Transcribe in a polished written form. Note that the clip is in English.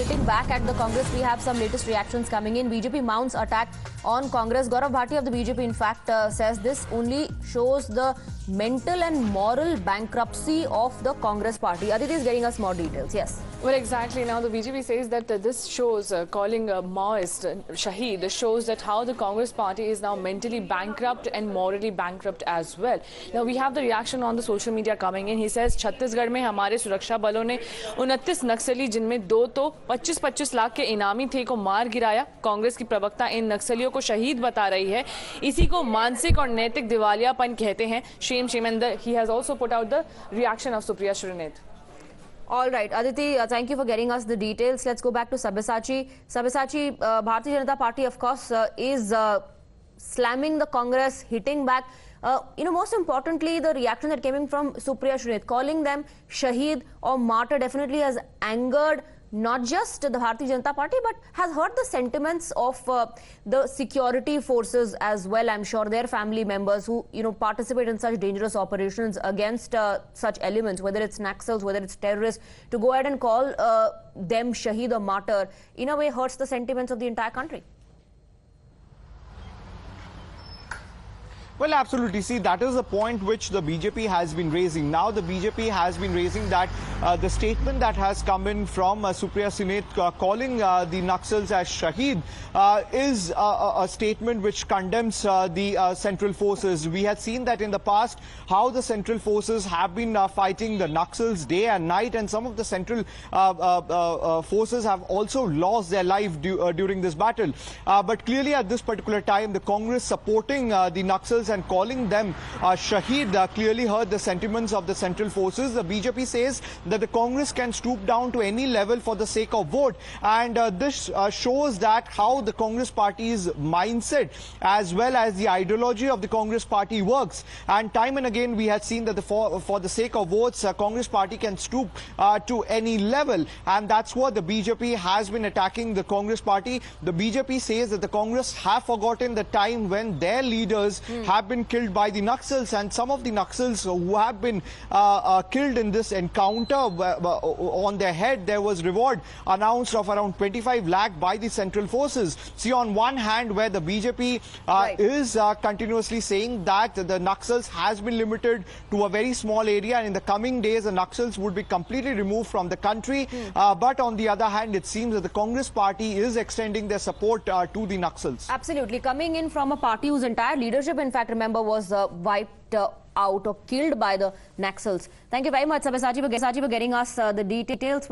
hitting back at the Congress. We have some latest reactions coming in. BJP mounts attack on Congress. Gaurav Bhati of the BJP, in fact, says this only shows the mental and moral bankruptcy of the Congress party. Aditi is getting us more details. Yes. Well, exactly. Now, the BJP says that this shows, calling Maoist Shaheed, shows that how the Congress party is now mentally bankrupt and morally bankrupt as well. Now, we have the reaction on the social media coming in. He says, Chhattisgarh में हमारे सुरक्षा बलों ने 29 नक्सली जिनमें 2 तो 25-25 लाख के इनामी थे को मार गिराया। कांग्रेस की प्रवक्ता इन नक्सलियों को शहीद बता रही है। इसी को मानसिक और नैतिक दिवालियापन कहते हैं। Shame, shame. And he has also put out the reaction of Supriya Shrineth. All right, Aditi, thank you for getting us the details. Let's go back to Sabyasachi. Sabyasachi, Bharatiya Janata Party, of course, is slamming the Congress, hitting back. Most importantly, the reaction that came in from Supriya Shrineth, calling them Shaheed or martyr, definitely has angered not just the Bharatiya Janata Party, but has hurt the sentiments of the security forces as well. I'm sure their family members who, participate in such dangerous operations against such elements, whether it's Naxals, whether it's terrorists, to go ahead and call them Shaheed or martyr, in a way hurts the sentiments of the entire country. Well, absolutely. See, that is the point which the BJP has been raising. Now, the BJP has been raising that the statement that has come in from Supriya Shrineth calling the Naxals as Shaheed is a statement which condemns the central forces. We had seen that in the past, how the central forces have been fighting the Naxals day and night, and some of the central forces have also lost their life during this battle. But clearly, at this particular time, the Congress supporting the Naxals and calling them Shaheed clearly hurt the sentiments of the central forces. The BJP says that the Congress can stoop down to any level for the sake of vote, and this shows that how the Congress party's mindset as well as the ideology of the Congress party works. And time and again we had seen that for the sake of votes, Congress party can stoop to any level, and that's what the BJP has been attacking the Congress party. The BJP says that the Congress have forgotten the time when their leaders have been killed by the Naxals, and some of the Naxals who have been killed in this encounter, on their head there was reward announced of around 25 lakh by the central forces. See, on one hand, where the BJP is continuously saying that the Naxals has been limited to a very small area, and in the coming days the Naxals would be completely removed from the country. But on the other hand, it seems that the Congress party is extending their support to the Naxals. Absolutely. Coming in from a party whose entire leadership, in fact, remember, was wiped out or killed by the Naxals. Thank you very much, Sabyasachi, for getting us the details.